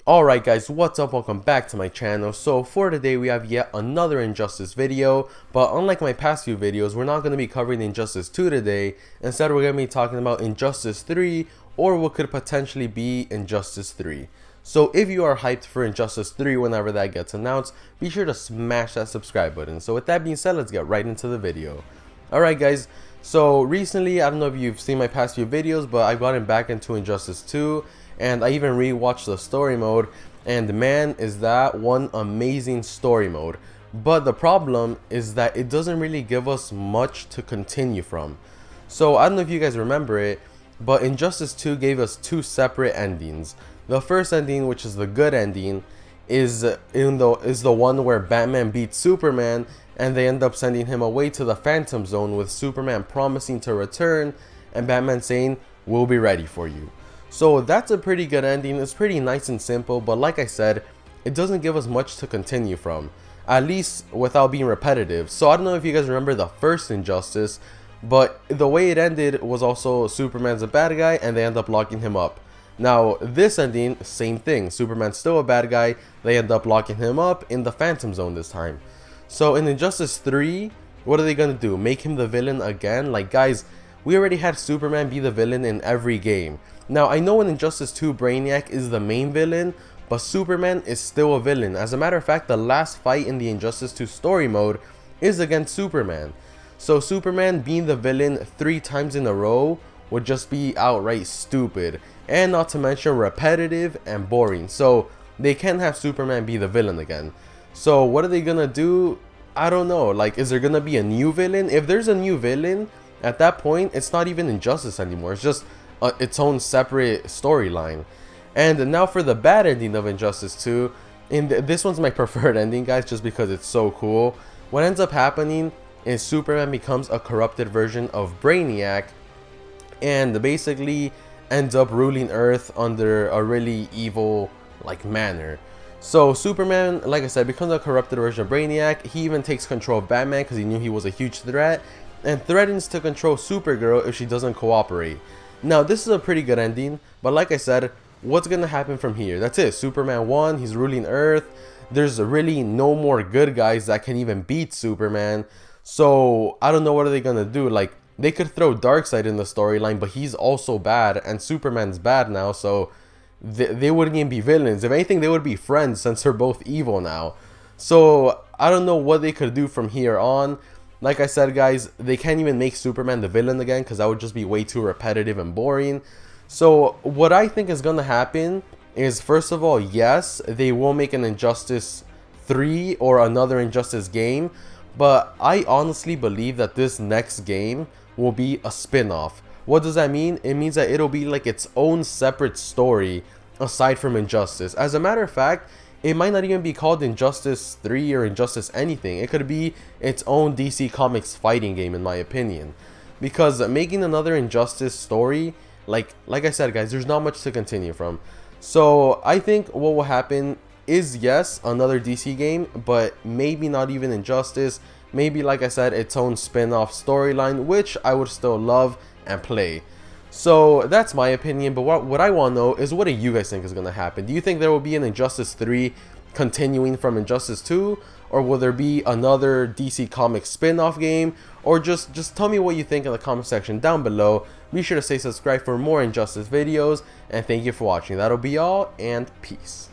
Alright guys, what's up? Welcome back to my channel. So for today we have yet another Injustice video, but unlike my past few videos, we're not going to be covering Injustice 2 today. Instead we're going to be talking about Injustice 3, or what could potentially be Injustice 3. So if you are hyped for Injustice 3 whenever that gets announced, be sure to smash that subscribe button. So with that being said, let's get right into the video. Alright guys, so recently, I don't know if you've seen my past few videos, but I've gotten back into Injustice 2. And I even rewatched the story mode, and man, is that one amazing story mode. But the problem is that it doesn't really give us much to continue from. So I don't know if you guys remember it, but Injustice 2 gave us two separate endings. The first ending, which is the good ending, is the one where Batman beats Superman and they end up sending him away to the Phantom Zone, with Superman promising to return and Batman saying, "We'll be ready for you." So that's a pretty good ending. It's pretty nice and simple, but like I said, it doesn't give us much to continue from, at least without being repetitive. So I don't know if you guys remember the first Injustice, but the way it ended was also Superman's a bad guy and they end up locking him up. Now this ending, same thing, Superman's still a bad guy, they end up locking him up in the Phantom Zone this time. So in Injustice 3, what are they gonna do? Make him the villain again? Like guys, we already had Superman be the villain in every game. Now, I know in Injustice 2, Brainiac is the main villain, but Superman is still a villain. As a matter of fact, the last fight in the Injustice 2 story mode is against Superman. So Superman being the villain 3 times in a row would just be outright stupid. And not to mention repetitive and boring. So they can't have Superman be the villain again. So what are they gonna do? I don't know. Like, is there gonna be a new villain? If there's a new villain, at that point, it's not even Injustice anymore. It's just its own separate storyline. And now for the bad ending of Injustice 2, this one's my preferred ending, guys, just because it's so cool. What ends up happening is Superman becomes a corrupted version of Brainiac and basically ends up ruling Earth under a really evil manner. So Superman, like I said, becomes a corrupted version of Brainiac. He even takes control of Batman because he knew he was a huge threat, and threatens to control Supergirl if she doesn't cooperate. Now this is a pretty good ending, but like I said, what's gonna happen from here? That's it. Superman won, he's ruling Earth. There's really no more good guys that can even beat Superman. So I don't know, what are they gonna do? Like, they could throw Darkseid in the storyline, but he's also bad and Superman's bad now, so they wouldn't even be villains. If anything, they would be friends since they're both evil now. So I don't know what they could do from here on. Like I said, guys, they can't even make Superman the villain again because that would just be way too repetitive and boring. So what I think is going to happen is, first of all, yes, they will make an Injustice 3 or another Injustice game. But I honestly believe that this next game will be a spin-off. What does that mean? It means that it'll be like its own separate story aside from Injustice. As a matter of fact, it might not even be called Injustice 3 or Injustice anything. It could be its own DC Comics fighting game, in my opinion. Because making another Injustice story, like I said, guys, there's not much to continue from. So I think what will happen is, yes, another DC game, but maybe not even Injustice. Maybe, like I said, its own spin-off storyline, which I would still love and play. So that's my opinion, but what I want to know is, what do you guys think is going to happen? Do you think there will be an Injustice 3 continuing from Injustice 2? Or will there be another DC Comics spin-off game? Or just tell me what you think in the comment section down below. Be sure to stay subscribed for more Injustice videos, and thank you for watching. That'll be all, and peace.